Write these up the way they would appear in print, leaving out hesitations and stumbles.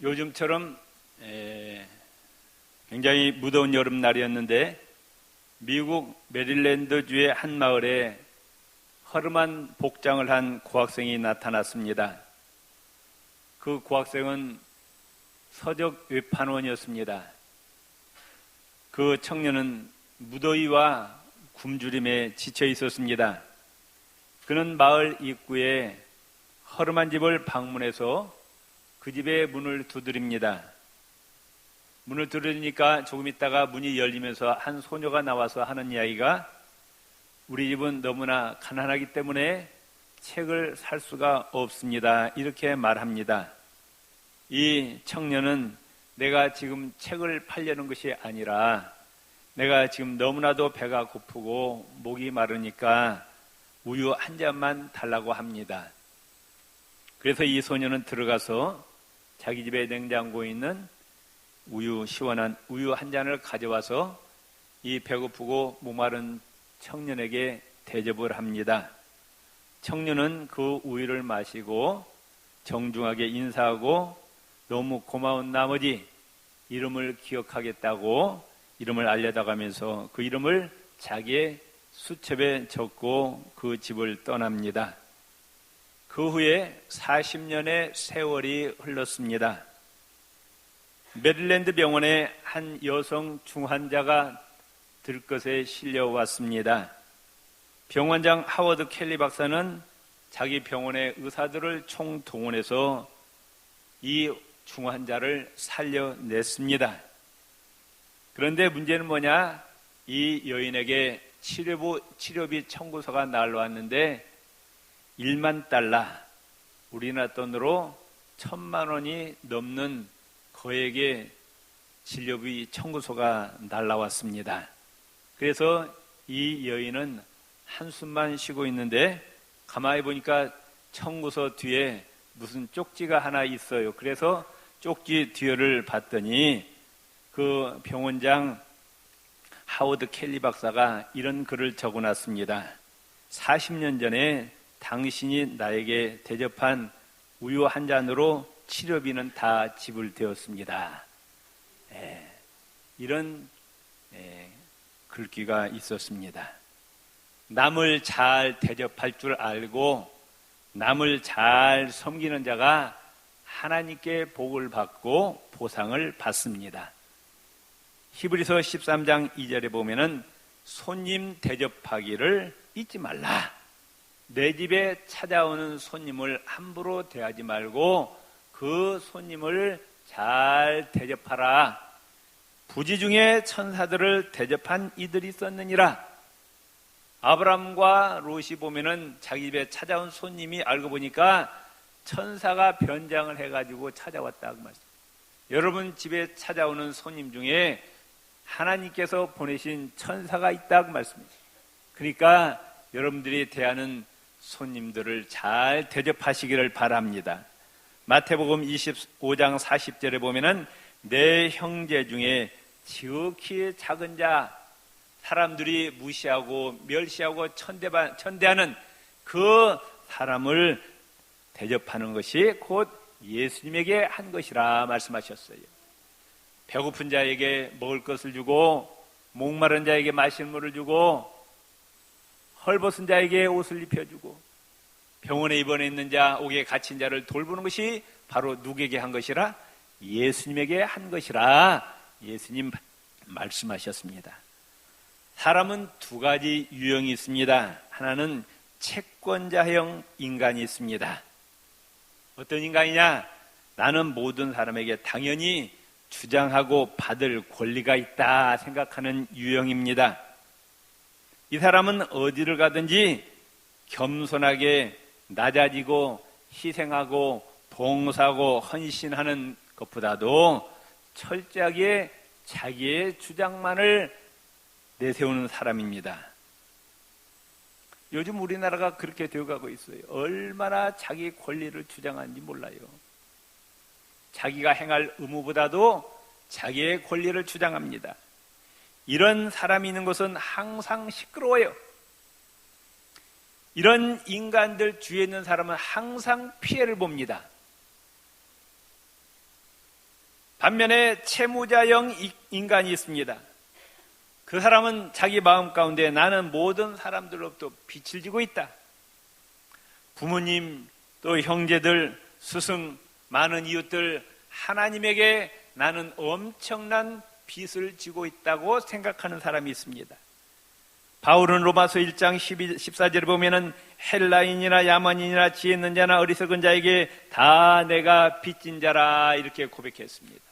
요즘처럼 굉장히 무더운 여름날이었는데 미국 메릴랜드주의 한 마을에 허름한 복장을 한 고학생이 나타났습니다. 그 고학생은 서적 외판원이었습니다. 그 청년은 무더위와 굶주림에 지쳐 있었습니다. 그는 마을 입구에 허름한 집을 방문해서 그 집의 문을 두드립니다. 문을 두드리니까 조금 있다가 문이 열리면서 한 소녀가 나와서 하는 이야기가, 우리 집은 너무나 가난하기 때문에 책을 살 수가 없습니다, 이렇게 말합니다. 이 청년은 내가 지금 책을 팔려는 것이 아니라 내가 지금 너무나도 배가 고프고 목이 마르니까 우유 한 잔만 달라고 합니다. 그래서 이 소녀는 들어가서 자기 집에 냉장고에 있는 시원한 우유 한 잔을 가져와서 이 배고프고 목마른 청년에게 대접을 합니다. 청년은 그 우유를 마시고 정중하게 인사하고 너무 고마운 나머지 이름을 기억하겠다고 이름을 알려다가면서 그 이름을 자기의 수첩에 적고 그 집을 떠납니다. 그 후에 40년의 세월이 흘렀습니다. 메릴랜드 병원에 한 여성 중환자가 들것에 실려왔습니다. 병원장 하워드 켈리 박사는 자기 병원의 의사들을 총동원해서 이 중환자를 살려냈습니다. 그런데 문제는 뭐냐? 이 여인에게 치료비 청구서가 날라왔는데 1만 달러, 우리나라 돈으로 1,000만 원이 넘는 거액의 진료비 청구서가 날라왔습니다. 그래서 이 여인은 한숨만 쉬고 있는데 가만히 보니까 청구서 뒤에 무슨 쪽지가 하나 있어요. 그래서 쪽지 뒤를 봤더니 그 병원장 하워드 켈리 박사가 이런 글을 적어놨습니다. 40년 전에 당신이 나에게 대접한 우유 한 잔으로 치료비는 다 지불되었습니다. 이런 글귀가 있었습니다. 남을 잘 대접할 줄 알고 남을 잘 섬기는 자가 하나님께 복을 받고 보상을 받습니다. 히브리서 13장 2절에 보면은 손님 대접하기를 잊지 말라. 내 집에 찾아오는 손님을 함부로 대하지 말고 그 손님을 잘 대접하라. 부지 중에 천사들을 대접한 이들이 있었느니라. 아브라함과 롯이 보면은 자기 집에 찾아온 손님이 알고 보니까 천사가 변장을 해가지고 찾아왔다고 말씀합니다. 여러분 집에 찾아오는 손님 중에 하나님께서 보내신 천사가 있다고 말씀입니다. 그러니까 여러분들이 대하는 손님들을 잘 대접하시기를 바랍니다. 마태복음 25장 40절에 보면은 내 형제 중에 지극히 작은 자, 사람들이 무시하고 멸시하고 천대하는 그 사람을 대접하는 것이 곧 예수님에게 한 것이라 말씀하셨어요. 배고픈 자에게 먹을 것을 주고 목마른 자에게 마실 물을 주고 헐벗은 자에게 옷을 입혀주고 병원에 입원해 있는 자, 옥에 갇힌 자를 돌보는 것이 바로 누구에게 한 것이라? 예수님에게 한 것이라 예수님 말씀하셨습니다. 사람은 두 가지 유형이 있습니다. 하나는 채권자형 인간이 있습니다. 어떤 인간이냐? 나는 모든 사람에게 당연히 주장하고 받을 권리가 있다 생각하는 유형입니다. 이 사람은 어디를 가든지 겸손하게 낮아지고 희생하고 봉사하고 헌신하는 것보다도 철저하게 자기의 주장만을 내세우는 사람입니다. 요즘 우리나라가 그렇게 되어가고 있어요. 얼마나 자기 권리를 주장하는지 몰라요. 자기가 행할 의무보다도 자기의 권리를 주장합니다. 이런 사람이 있는 것은 항상 시끄러워요. 이런 인간들 주위에 있는 사람은 항상 피해를 봅니다. 반면에 채무자형 인간이 있습니다. 그 사람은 자기 마음 가운데 나는 모든 사람들로부터 빛을 지고 있다. 부모님, 또 형제들, 스승, 많은 이웃들, 하나님에게 나는 엄청난 빚을 지고 있다고 생각하는 사람이 있습니다. 바울은 로마서 1장 14절에 보면은 헬라인이나 야만인이나 지혜 있는 자나 어리석은 자에게 다 내가 빚진 자라 이렇게 고백했습니다.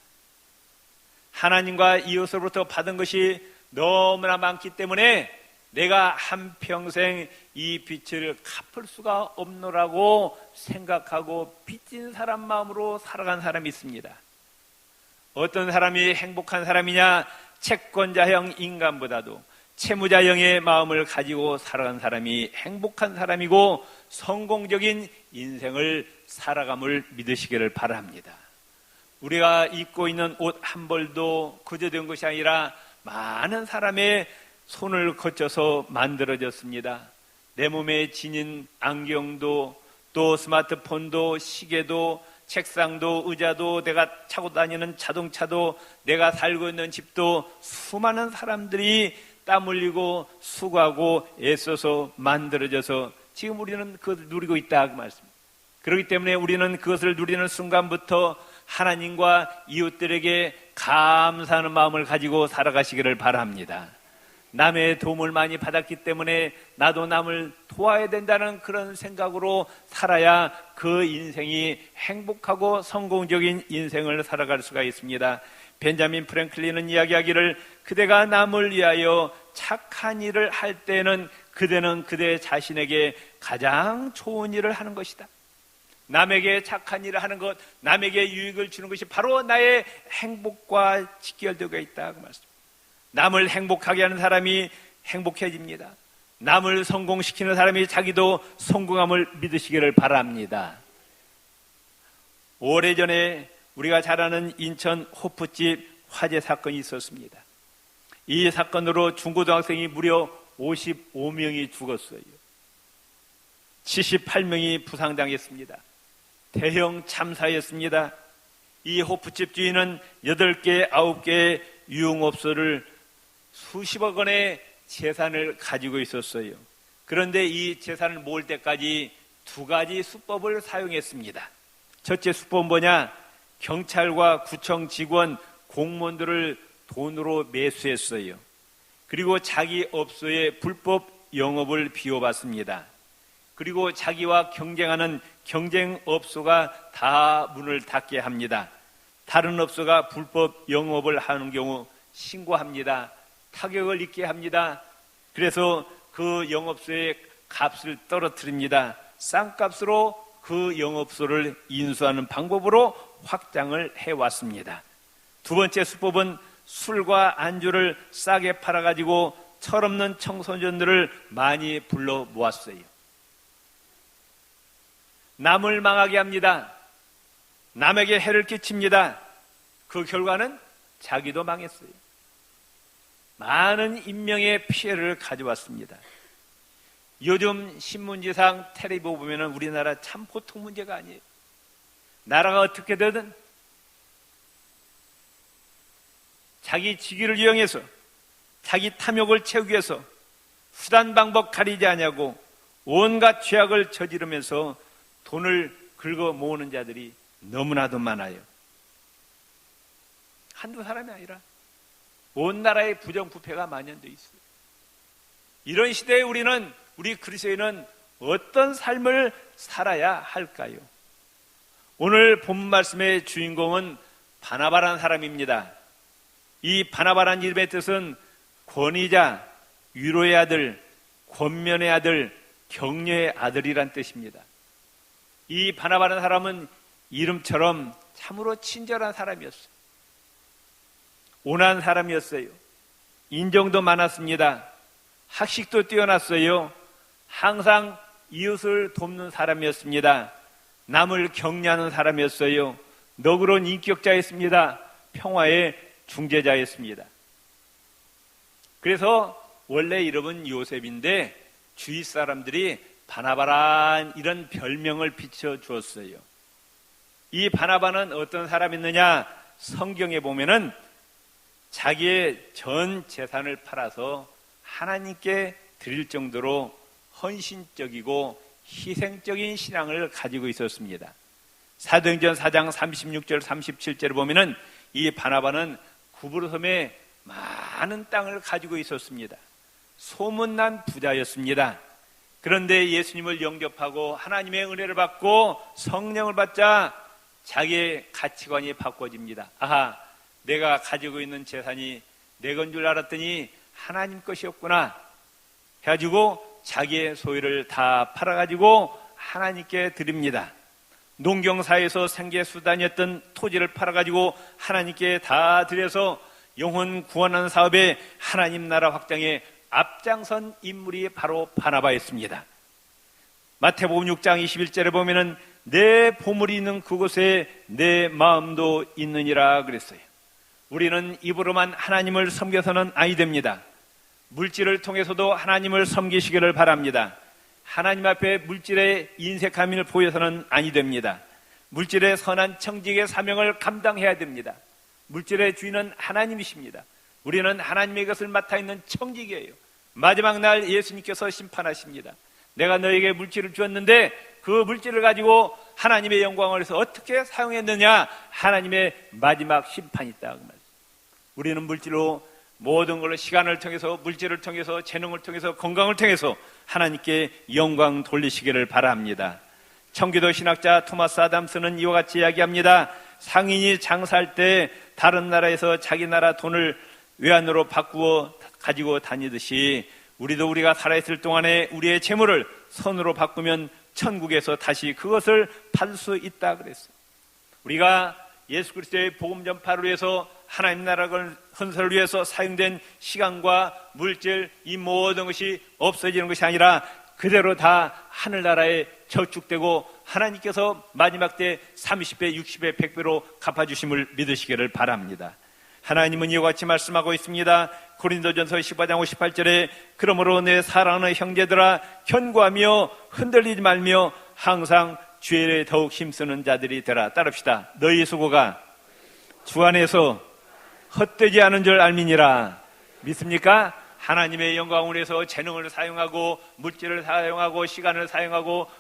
하나님과 이웃으로부터 받은 것이 너무나 많기 때문에 내가 한평생 이 빚을 갚을 수가 없노라고 생각하고 빚진 사람 마음으로 살아간 사람이 있습니다. 어떤 사람이 행복한 사람이냐? 채권자형 인간보다도 채무자형의 마음을 가지고 살아간 사람이 행복한 사람이고 성공적인 인생을 살아감을 믿으시기를 바랍니다. 우리가 입고 있는 옷 한 벌도 그저 된 것이 아니라 많은 사람의 손을 거쳐서 만들어졌습니다. 내 몸에 지닌 안경도, 또 스마트폰도, 시계도, 책상도, 의자도, 내가 타고 다니는 자동차도, 내가 살고 있는 집도 수많은 사람들이 땀 흘리고 수고하고 애써서 만들어져서 지금 우리는 그것을 누리고 있다 그 말씀입니다. 그렇기 때문에 우리는 그것을 누리는 순간부터 하나님과 이웃들에게 감사하는 마음을 가지고 살아가시기를 바랍니다. 남의 도움을 많이 받았기 때문에 나도 남을 도와야 된다는 그런 생각으로 살아야 그 인생이 행복하고 성공적인 인생을 살아갈 수가 있습니다. 벤자민 프랭클린은 이야기하기를 그대가 남을 위하여 착한 일을 할 때는 그대는 그대 자신에게 가장 좋은 일을 하는 것이다. 남에게 착한 일을 하는 것, 남에게 유익을 주는 것이 바로 나의 행복과 직결되어 있다 그 말씀. 남을 행복하게 하는 사람이 행복해집니다. 남을 성공시키는 사람이 자기도 성공함을 믿으시기를 바랍니다. 오래전에 우리가 잘 아는 인천 호프집 화재 사건이 있었습니다. 이 사건으로 중고등학생이 무려 55명이 죽었어요. 78명이 부상당했습니다. 대형 참사였습니다. 이 호프집 주인은 8개, 9개의 유흥업소를 수십억 원의 재산을 가지고 있었어요. 그런데 이 재산을 모을 때까지 2가지 수법을 사용했습니다. 첫째 수법은 뭐냐? 경찰과 구청 직원, 공무원들을 돈으로 매수했어요. 그리고 자기 업소의 불법 영업을 비워봤습니다. 그리고 자기와 경쟁하는 경쟁업소가 다 문을 닫게 합니다. 다른 업소가 불법 영업을 하는 경우 신고합니다. 타격을 입게 합니다. 그래서 그 영업소의 값을 떨어뜨립니다. 싼 값으로 그 영업소를 인수하는 방법으로 확장을 해왔습니다. 두 번째 수법은 술과 안주를 싸게 팔아가지고 철없는 청소년들을 많이 불러 모았어요. 남을 망하게 합니다. 남에게 해를 끼칩니다. 그 결과는 자기도 망했어요. 많은 인명의 피해를 가져왔습니다. 요즘 신문지상 텔레비 보면 우리나라 참 보통 문제가 아니에요. 나라가 어떻게 되든 자기 직위를 이용해서 자기 탐욕을 채우기 위해서 수단 방법 가리지 않냐고 온갖 죄악을 저지르면서 돈을 긁어 모으는 자들이 너무나도 많아요. 한두 사람이 아니라 온 나라에 부정부패가 만연되어 있어요. 이런 시대에 우리 그리스도인은 어떤 삶을 살아야 할까요? 오늘 본문 말씀의 주인공은 바나바라는 사람입니다. 이 바나바라는 이름의 뜻은 권위자, 위로의 아들, 권면의 아들, 격려의 아들이란 뜻입니다. 이 바나바라는 사람은 이름처럼 참으로 친절한 사람이었어요. 온화한 사람이었어요. 인정도 많았습니다. 학식도 뛰어났어요. 항상 이웃을 돕는 사람이었습니다. 남을 격려하는 사람이었어요. 너그러운 인격자였습니다. 평화의 중재자였습니다. 그래서 원래 이름은 요셉인데 주위 사람들이 바나바란 이런 별명을 비춰주었어요. 이 바나바는 어떤 사람이었느냐? 성경에 보면은 자기의 전 재산을 팔아서 하나님께 드릴 정도로 헌신적이고 희생적인 신앙을 가지고 있었습니다. 사도행전 4장 36절 37절을 보면은 이 바나바는 구브로섬에 많은 땅을 가지고 있었습니다. 소문난 부자였습니다. 그런데 예수님을 영접하고 하나님의 은혜를 받고 성령을 받자 자기의 가치관이 바꿔집니다. 아하, 내가 가지고 있는 재산이 내 건 줄 알았더니 하나님 것이었구나 해가지고 자기의 소유를 다 팔아가지고 하나님께 드립니다. 농경사에서 생계수단이었던 토지를 팔아가지고 하나님께 다 드려서 영혼 구원하는 사업에 하나님 나라 확장에 앞장선 인물이 바로 바나바였습니다. 마태복음 6장 21절에 보면은 내 보물이 있는 그곳에 내 마음도 있느니라 그랬어요. 우리는 입으로만 하나님을 섬겨서는 아니 됩니다. 물질을 통해서도 하나님을 섬기시기를 바랍니다. 하나님 앞에 물질의 인색함을 보여서는 아니 됩니다. 물질의 선한 청직의 사명을 감당해야 됩니다. 물질의 주인은 하나님이십니다. 우리는 하나님의 것을 맡아 있는 청직이에요. 마지막 날 예수님께서 심판하십니다. 내가 너에게 물질을 주었는데 그 물질을 가지고 하나님의 영광을 위해서 어떻게 사용했느냐, 하나님의 마지막 심판이 있다. 우리는 물질로 모든 걸로 시간을 통해서, 물질을 통해서, 재능을 통해서, 건강을 통해서 하나님께 영광 돌리시기를 바랍니다. 청기도 신학자 토마스 아담스는 이와 같이 이야기합니다. 상인이 장사할 때 다른 나라에서 자기 나라 돈을 외환으로 바꾸어 가지고 다니듯이 우리도 우리가 살아있을 동안에 우리의 재물을 선으로 바꾸면 천국에서 다시 그것을 팔 수 있다 그랬어요. 우리가 예수 그리스도의 복음 전파를 위해서, 하나님 나라 건설을 위해서 사용된 시간과 물질, 이 모든 것이 없어지는 것이 아니라 그대로 다 하늘나라에 저축되고 하나님께서 마지막 때 30배, 60배, 100배로 갚아주심을 믿으시기를 바랍니다. 하나님은 이와 같이 말씀하고 있습니다. 고린도전서 15장 58절에 그러므로 내 사랑하는 형제들아, 견고하며 흔들리지 말며 항상 주의 일에 더욱 힘쓰는 자들이 되라. 따릅시다. 너희 수고가 주 안에서 헛되지 않은 줄 알미니라. 믿습니까? 하나님의 영광을 위해서 재능을 사용하고 물질을 사용하고 시간을 사용하고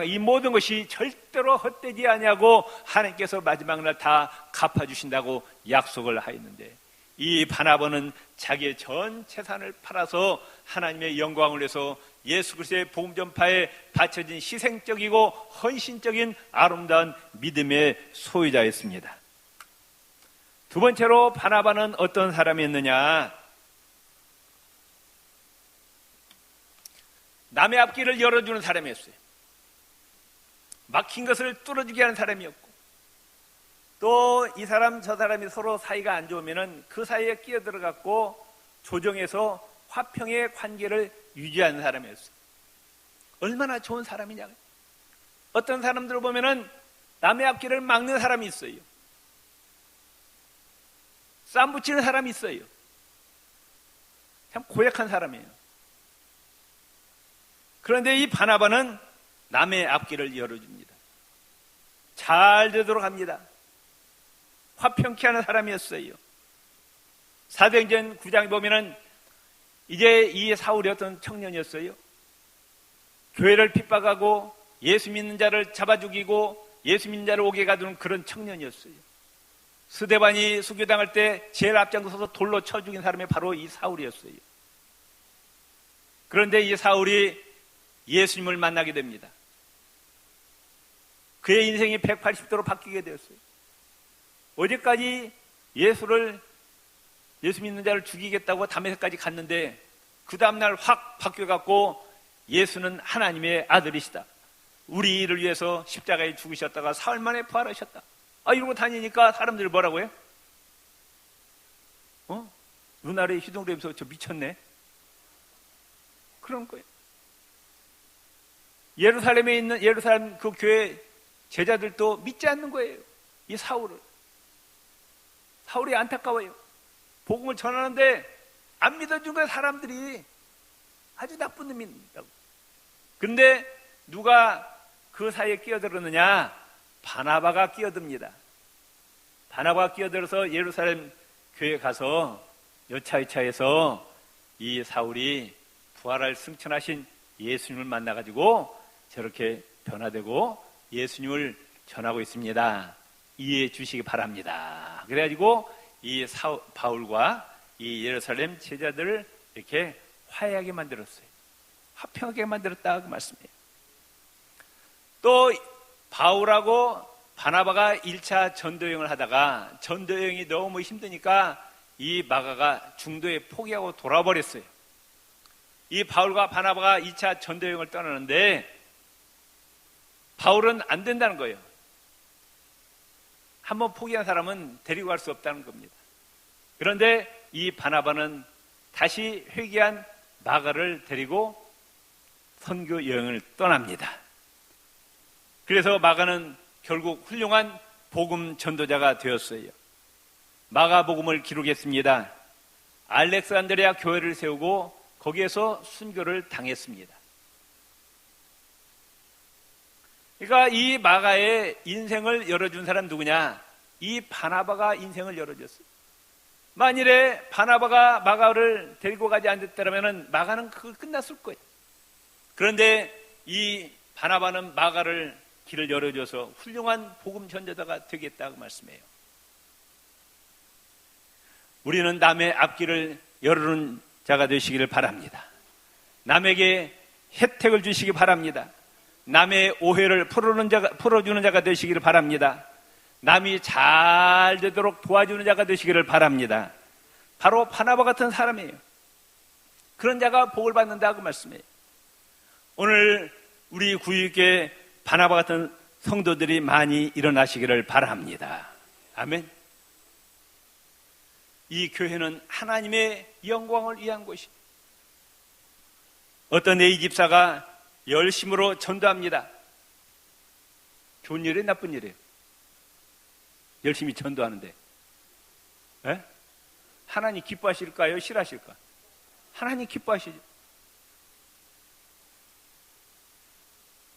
이 모든 것이 절대로 헛되지 아니하고 하나님께서 마지막 날 다 갚아주신다고 약속을 하였는데, 이 바나바는 자기의 전 재산을 팔아서 하나님의 영광을 위해서 예수 그리스도의 복음 전파에 바쳐진 희생적이고 헌신적인 아름다운 믿음의 소유자였습니다. 두 번째로 바나바는 어떤 사람이었느냐? 남의 앞길을 열어주는 사람이었어요. 막힌 것을 뚫어주게 하는 사람이었고, 또 이 사람 저 사람이 서로 사이가 안 좋으면 그 사이에 끼어들어갖고 조정해서 화평의 관계를 유지하는 사람이었어요. 얼마나 좋은 사람이냐. 어떤 사람들을 보면은 남의 앞길을 막는 사람이 있어요. 쌈 붙이는 사람이 있어요. 참 고약한 사람이에요. 그런데 이 바나바는 남의 앞길을 열어줍니다. 잘 되도록 합니다. 화평케 하는 사람이었어요. 사도행전 9장에 보면은 이제 이 사울이 어떤 청년이었어요. 교회를 핍박하고 예수 믿는 자를 잡아 죽이고 예수 믿는 자를 옥에 가두는 그런 청년이었어요. 스데반이 수교당할 때 제일 앞장서서 돌로 쳐 죽인 사람이 바로 이 사울이었어요. 그런데 이 사울이 예수님을 만나게 됩니다. 그의 인생이 180도로 바뀌게 되었어요. 어제까지 예수 믿는 자를 죽이겠다고 다메섹까지 갔는데 그 다음날 확 바뀌어갖고 예수는 하나님의 아들이시다. 우리를 위해서 십자가에 죽으셨다가 사흘 만에 부활하셨다. 이러고 다니니까 사람들이 뭐라고 해요? 눈알에 휘둥그레면서 저 미쳤네? 그런 거예요. 예루살렘에 있는 예루살렘 그 교회 제자들도 믿지 않는 거예요. 이 사울이 안타까워요. 복음을 전하는데 안 믿어준 거예요. 사람들이 아주 나쁜 놈이라고. 그런데 누가 그 사이에 끼어들었느냐? 바나바가 끼어듭니다. 바나바가 끼어들어서 예루살렘 교회에 가서 여차여차해서 이 사울이 부활할 승천하신 예수님을 만나가지고 저렇게 변화되고 예수님을 전하고 있습니다. 이해해 주시기 바랍니다. 그래가지고 이 바울과 이 예루살렘 제자들을 이렇게 화해하게 만들었어요. 화평하게 만들었다 그 말씀이에요. 또 바울하고 바나바가 1차 전도여행을 하다가 전도여행이 너무 힘드니까 이 마가가 중도에 포기하고 돌아버렸어요. 이 바울과 바나바가 2차 전도여행을 떠나는데 바울은 안 된다는 거예요. 한번 포기한 사람은 데리고 갈 수 없다는 겁니다. 그런데 이 바나바는 다시 회개한 마가를 데리고 선교 여행을 떠납니다. 그래서 마가는 결국 훌륭한 복음 전도자가 되었어요. 마가복음을 기록했습니다. 알렉산드리아 교회를 세우고 거기에서 순교를 당했습니다. 그러니까 이 마가의 인생을 열어준 사람 누구냐? 이 바나바가 인생을 열어줬어요. 만일에 바나바가 마가를 데리고 가지 않았다면 마가는 그걸 끝났을 거예요. 그런데 이 바나바는 마가를 길을 열어줘서 훌륭한 복음 전도자가 되겠다고 말씀해요. 우리는 남의 앞길을 열어주는 자가 되시기를 바랍니다. 남에게 혜택을 주시기 바랍니다. 남의 오해를 풀어주는 자가 되시기를 바랍니다. 남이 잘 되도록 도와주는 자가 되시기를 바랍니다. 바로 바나바 같은 사람이에요. 그런 자가 복을 받는다고 말씀해요. 오늘 우리 구유교회 바나바 같은 성도들이 많이 일어나시기를 바랍니다. 아멘. 이 교회는 하나님의 영광을 위한 곳이에요. 어떤 A 집사가 열심으로 전도합니다. 좋은 일이에요, 나쁜 일이에요? 열심히 전도하는데 에? 하나님 기뻐하실까요? 싫어하실까? 하나님 기뻐하시죠.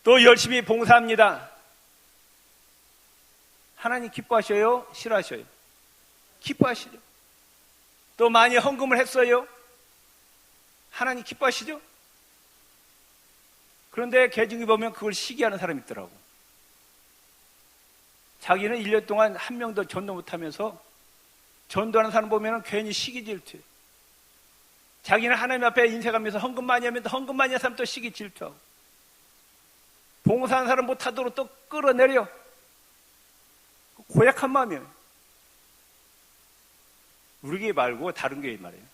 또 열심히 봉사합니다. 하나님 기뻐하셔요? 싫어하셔요? 기뻐하시죠. 또 많이 헌금을 했어요? 하나님 기뻐하시죠? 그런데 개중에 보면 그걸 시기하는 사람이 있더라고. 자기는 1년 동안 한 명도 전도 못하면서 전도하는 사람 보면 괜히 시기 질투해요. 자기는 하나님 앞에 인쇄하면서 헌금 많이 하면 헌금 많이 한 사람 또 시기 질투하고, 봉사하는 사람 못하도록 또 끌어내려. 고약한 마음이에요. 우리 교회 말고 다른 교회 말이에요.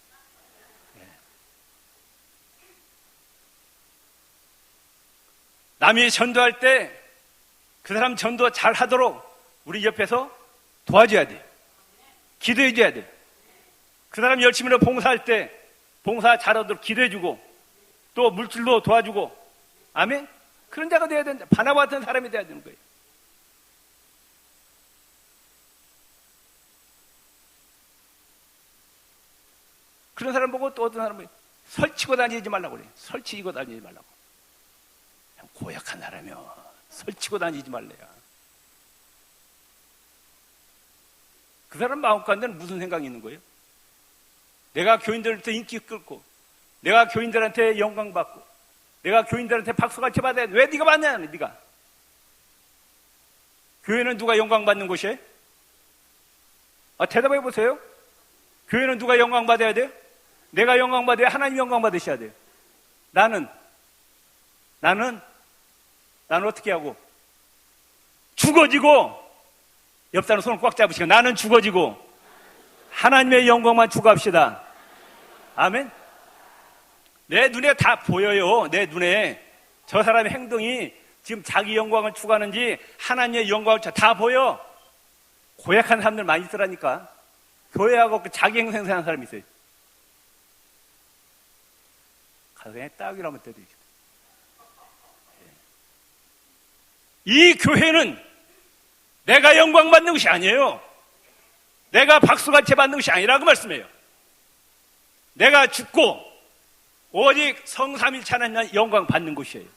남이 전도할 때 그 사람 전도 잘 하도록 우리 옆에서 도와줘야 돼요. 기도해 줘야 돼요. 그 사람 열심히 봉사할 때 봉사 잘하도록 기도해 주고 또 물질로 도와주고, 아멘? 그런 자가 돼야 된다. 바나바 같은 사람이 돼야 되는 거예요. 그런 사람 보고 또 어떤 사람은 설치고 다니지 말라고 그래요. 설치고 다니지 말라고. 그냥 고약한 사람이요. 설치고 다니지 말래요. 그 사람 마음 가운데는 무슨 생각이 있는 거예요? 내가 교인들한테 인기 끌고, 내가 교인들한테 영광 받고, 내가 교인들한테 박수같이 받아야 돼. 왜 네가 받냐? 네가. 교회는 누가 영광 받는 곳이에요? 대답해 보세요. 교회는 누가 영광 받아야 돼요? 내가 영광 받아야 하나님 영광 받으셔야 돼요. 나는 어떻게 하고? 죽어지고, 옆 사람 손을 꽉 잡으시고, 나는 죽어지고 하나님의 영광만 추구합시다. 아멘. 내 눈에 다 보여요. 내 눈에 저 사람의 행동이 지금 자기 영광을 추구하는지 하나님의 영광을 다 보여. 고약한 사람들 많이 있더라니까. 교회하고 자기 행생하는 사람이 있어요. 가서 그냥 딱이라면 때리죠. 이 교회는 내가 영광 받는 것이 아니에요. 내가 박수같이 받는 것이 아니라고 말씀해요. 내가 죽고 오직 성삼일체 하나님 영광 받는 곳이에요.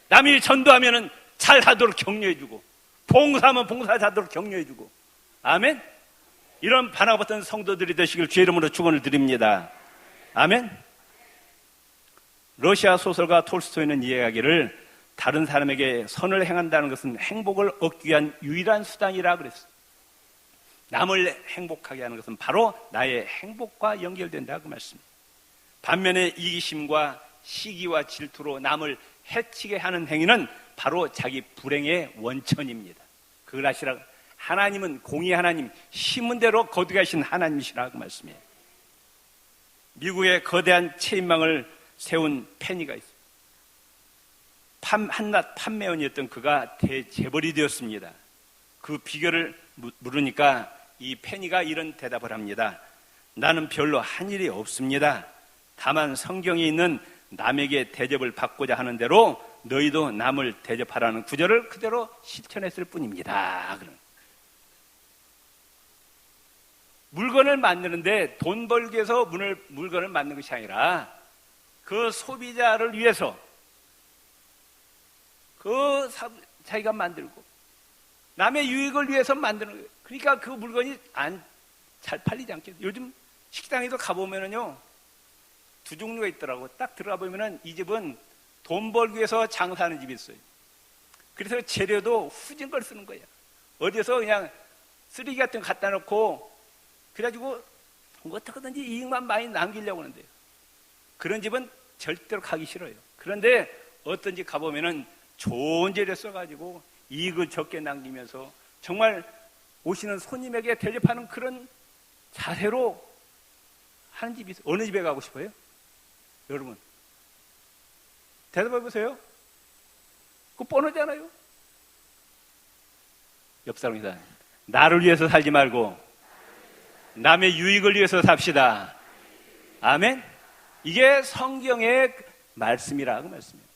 남이 전도하면 잘하도록 격려해주고, 봉사하면 봉사하도록 격려해주고, 아멘. 이런 바나바같은 성도들이 되시길 주의 이름으로 축원을 드립니다. 아멘. 러시아 소설가 톨스토이는 이야기를 다른 사람에게 선을 행한다는 것은 행복을 얻기 위한 유일한 수단이라 그랬어요. 남을 행복하게 하는 것은 바로 나의 행복과 연결된다 그 말씀입니다. 반면에 이기심과 시기와 질투로 남을 해치게 하는 행위는 바로 자기 불행의 원천입니다. 그걸 아시라. 하나님은 공의 하나님, 심은 대로 거두가신 하나님이시라 그 말씀이에요. 미국의 거대한 체인망을 세운 페니가 있어요. 한낱 판매원이었던 그가 대재벌이 되었습니다. 그 비결을 물으니까 이 페니가 이런 대답을 합니다. 나는 별로 한 일이 없습니다. 다만 성경에 있는 남에게 대접을 받고자 하는 대로 너희도 남을 대접하라는 구절을 그대로 실천했을 뿐입니다. 물건을 만드는데 돈 벌기 위해서 물건을 만드는 것이 아니라 그 소비자를 위해서 자기가 만들고 남의 유익을 위해서 만드는 거예요. 그러니까 그 물건이 잘 팔리지 않게. 요즘 식당에도 가보면은요, 두 종류가 있더라고. 딱 들어가 보면은 이 집은 돈 벌기 위해서 장사하는 집이 있어요. 그래서 재료도 후진 걸 쓰는 거야. 어디서 그냥 쓰레기 같은 거 갖다 놓고 그래가지고 어떻게든지 이익만 많이 남기려고 하는데요. 그런 집은 절대로 가기 싫어요. 그런데 어떤 집 가보면은 좋은 재료 써가지고 이익을 적게 남기면서 정말 오시는 손님에게 대접하는 그런 자세로 하는 집이 있어요. 어느 집에 가고 싶어요? 여러분 대답해 보세요. 그거 뻔하잖아요. 옆 사람이다. 나를 위해서 살지 말고 남의 유익을 위해서 삽시다. 아멘. 이게 성경의 말씀이라고 말씀이에요.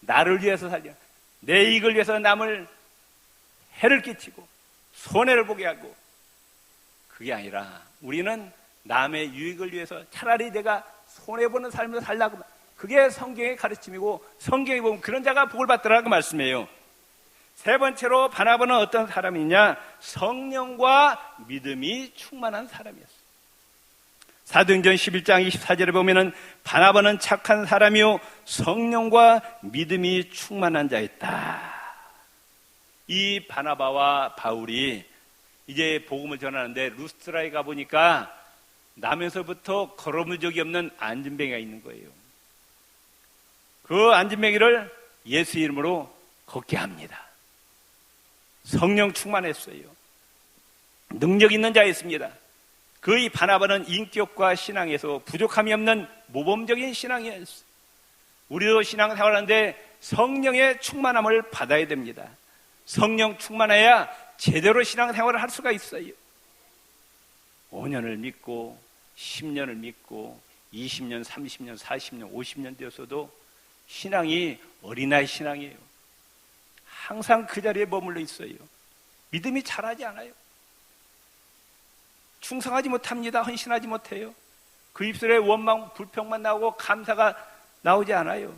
나를 위해서 살지, 내 이익을 위해서 남을 해를 끼치고 손해를 보게 하고, 그게 아니라 우리는 남의 유익을 위해서 차라리 내가 손해보는 삶을 살라고, 그게 성경의 가르침이고 성경에 보면 그런 자가 복을 받더라고 말씀이에요. 세 번째로 바나바는 어떤 사람이냐? 성령과 믿음이 충만한 사람이었어요. 사도행전 11장 24절에 보면은 바나바는 착한 사람이요 성령과 믿음이 충만한 자였다. 이 바나바와 바울이 이제 복음을 전하는데 루스트라에 가보니까 나면서부터 걸어본 적이 없는 안진뱅이가 있는 거예요. 그 안진뱅이를 예수 이름으로 걷게 합니다. 성령 충만했어요. 능력 있는 자였습니다. 이 바나바는 인격과 신앙에서 부족함이 없는 모범적인 신앙이었어요. 우리도 신앙생활하는데 성령의 충만함을 받아야 됩니다. 성령 충만해야 제대로 신앙생활을 할 수가 있어요. 5년을 믿고 10년을 믿고 20년, 30년, 40년, 50년 되었어도 신앙이 어린아이 신앙이에요. 항상 그 자리에 머물러 있어요. 믿음이 자라지 않아요. 충성하지 못합니다. 헌신하지 못해요. 그 입술에 원망, 불평만 나오고 감사가 나오지 않아요.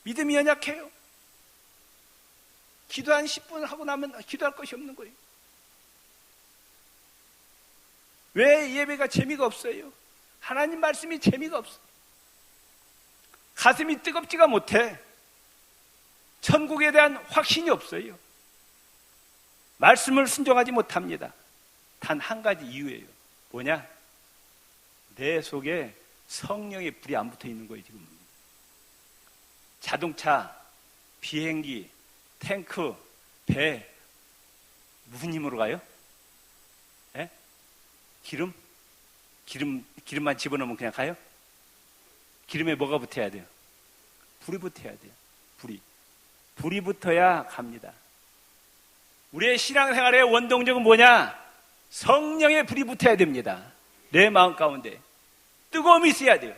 믿음이 연약해요. 기도 한 10분 하고 나면 기도할 것이 없는 거예요. 왜 예배가 재미가 없어요? 하나님 말씀이 재미가 없어요. 가슴이 뜨겁지가 못해. 천국에 대한 확신이 없어요. 말씀을 순종하지 못합니다. 단 한 가지 이유예요. 뭐냐? 내 속에 성령의 불이 안 붙어 있는 거예요, 지금. 자동차, 비행기, 탱크, 배, 무슨 힘으로 가요? 예? 기름만 집어넣으면 그냥 가요? 기름에 뭐가 붙어야 돼요? 불이 붙어야 돼요. 불이 붙어야 갑니다. 우리의 신앙생활의 원동력은 뭐냐? 성령의 불이 붙어야 됩니다. 내 마음 가운데 뜨거움이 있어야 돼요.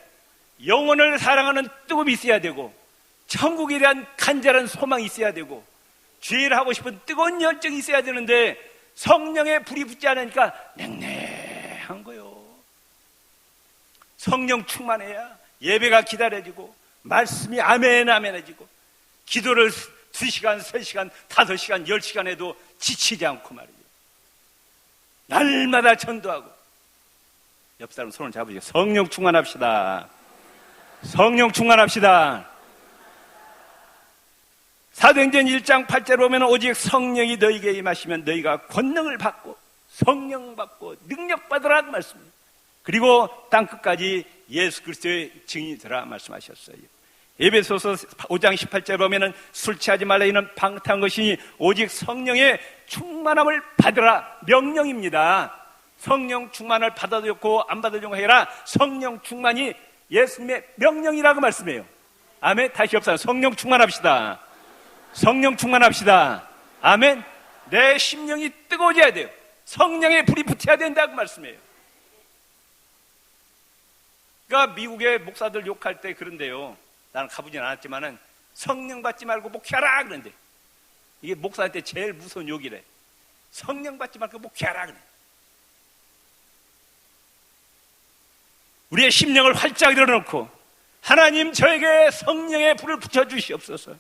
영혼을 사랑하는 뜨거움이 있어야 되고, 천국에 대한 간절한 소망이 있어야 되고, 죄를 하고 싶은 뜨거운 열정이 있어야 되는데 성령의 불이 붙지 않으니까 냉랭한 거요. 성령 충만해야 예배가 기다려지고 말씀이 아멘 아멘해지고, 기도를 2시간, 3시간, 5시간, 10시간 해도 지치지 않고 말이에요. 날마다 전도하고. 옆 사람 손을 잡으시고 성령 충만합시다. 성령 충만합시다. 사도행전 1장 8절에 보면 오직 성령이 너희에게 임하시면 너희가 권능을 받고 성령 받고 능력 받으라 말씀입니다. 그리고 땅끝까지 예수 그리스도의 증인이 되라 말씀하셨어요. 에베소서 5장 18절에 보면 술 취하지 말라 이는 방탕한 것이니 오직 성령의 충만함을 받으라 명령입니다. 성령 충만을 받아도 좋고 안 받아도 좋고 해라. 성령 충만이 예수님의 명령이라고 말씀해요. 아멘. 다시 옆사람 성령 충만합시다. 성령 충만합시다. 아멘. 내 심령이 뜨거워져야 돼요. 성령의 불이 붙어야 된다고 말씀해요. 그러니까 미국의 목사들 욕할 때 그런데요. 나는 가보진 않았지만은 성령 받지 말고 목회하라 그런데 이게 목사한테 제일 무서운 욕이래. 성령 받지 말고 목회하라 그래. 우리의 심령을 활짝 열어놓고 하나님 저에게 성령의 불을 붙여주시옵소서.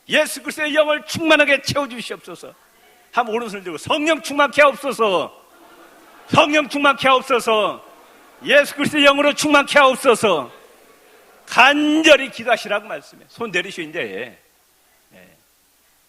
예수 그리스도의 영을 충만하게 채워주시옵소서. 한번 오른손을 들고 성령 충만케 하옵소서. 성령 충만케 하옵소서. 예수 그리스도의 영으로 충만케 하옵소서. 간절히 기도하시라고 말씀해. 손 내리시오 이제.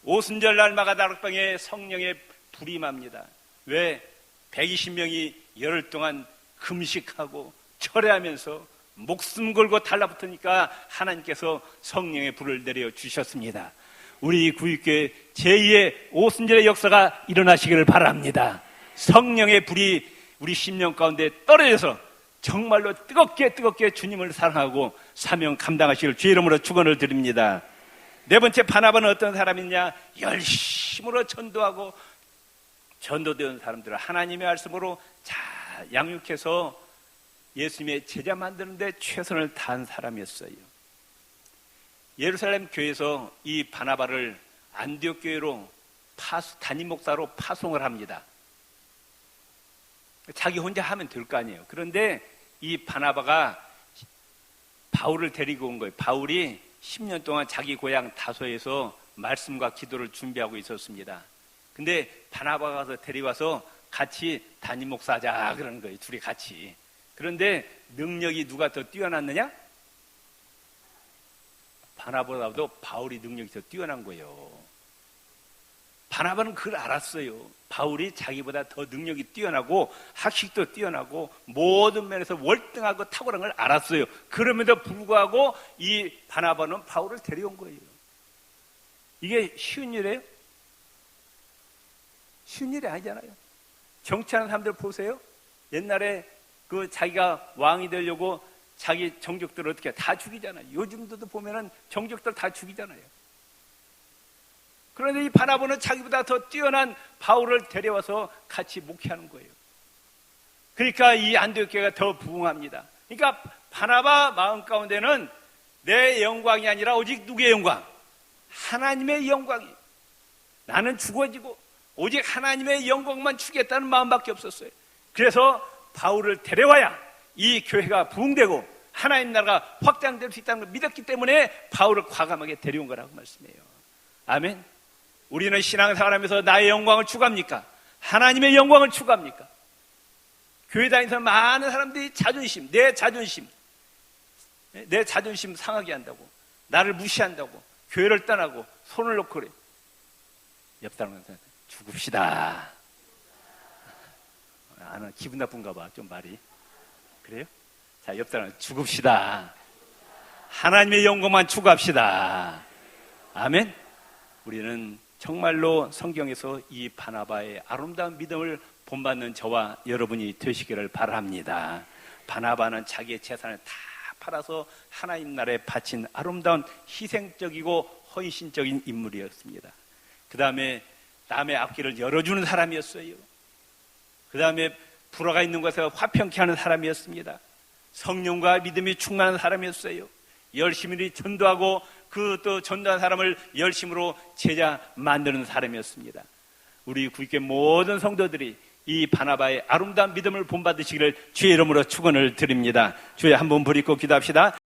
오순절 날마다 다락방에 성령의 불이 임합니다. 왜? 120명이 열흘 동안 금식하고 철회하면서 목숨 걸고 달라붙으니까 하나님께서 성령의 불을 내려 주셨습니다. 우리 구육교회 제2의 오순절의 역사가 일어나시기를 바랍니다. 성령의 불이 우리 심령 가운데 떨어져서 정말로 뜨겁게 주님을 사랑하고 사명 감당하시길 주의 이름으로 축원을 드립니다. 네 번째 바나바는 어떤 사람이냐? 열심으로 전도하고 전도되는 사람들을 하나님의 말씀으로 잘 양육해서 예수님의 제자 만드는데 최선을 다한 사람이었어요. 예루살렘 교회에서 이 바나바를 안디옥 교회로 담임 목사로 파송을 합니다. 자기 혼자 하면 될 거 아니에요. 그런데 이 바나바가 바울을 데리고 온 거예요. 바울이 10년 동안 자기 고향 다소에서 말씀과 기도를 준비하고 있었습니다. 근데 바나바가 가서 데려와서 같이 담임 목사하자 그러는 거예요. 둘이 같이. 그런데 능력이 누가 더 뛰어났느냐? 바나바보다도 바울이 능력이 더 뛰어난 거예요. 바나바는 그걸 알았어요. 바울이 자기보다 더 능력이 뛰어나고 학식도 뛰어나고 모든 면에서 월등하고 탁월한 걸 알았어요. 그럼에도 불구하고 이 바나바는 바울을 데려온 거예요. 이게 쉬운 일이에요? 쉬운 일이 아니잖아요. 정치하는 사람들 보세요. 옛날에 그 자기가 왕이 되려고 자기 정족들을 어떻게 다 죽이잖아요. 요즘도 보면은 정족들 다 죽이잖아요. 그런데 이 바나바는 자기보다 더 뛰어난 바울을 데려와서 같이 목회하는 거예요. 그러니까 이 안디옥 교회가 더 부흥합니다. 그러니까 바나바 마음 가운데는 내 영광이 아니라 오직 누구의 영광? 하나님의 영광이. 나는 죽어지고 오직 하나님의 영광만 추겠다는 마음밖에 없었어요. 그래서 바울을 데려와야 이 교회가 부흥되고 하나님 나라가 확장될 수 있다는 걸 믿었기 때문에 바울을 과감하게 데려온 거라고 말씀해요. 아멘. 우리는 신앙생활하면서 나의 영광을 추구합니까? 하나님의 영광을 추구합니까? 교회 다니면서 많은 사람들이 내 자존심 상하게 한다고, 나를 무시한다고, 교회를 떠나고 손을 놓고 그래. 옆 사람한테 죽읍시다. 나는 기분 나쁜가 봐, 좀 말이. 그래요? 자, 옆 사람 죽읍시다. 하나님의 영광만 추구합시다. 아멘. 우리는 정말로 성경에서 이 바나바의 아름다운 믿음을 본받는 저와 여러분이 되시기를 바랍니다. 바나바는 자기의 재산을 다 팔아서 하나님 나라에 바친 아름다운 희생적이고 헌신적인 인물이었습니다. 그 다음에 남의 앞길을 열어주는 사람이었어요. 그 다음에 불화가 있는 것에 화평케 하는 사람이었습니다. 성령과 믿음이 충만한 사람이었어요. 열심히 전도하고 그 또 전도한 사람을 열심으로 제자 만드는 사람이었습니다. 우리 구익교회 모든 성도들이 이 바나바의 아름다운 믿음을 본받으시기를 주의 이름으로 축원을 드립니다. 주의 한번 부리고 기도합시다.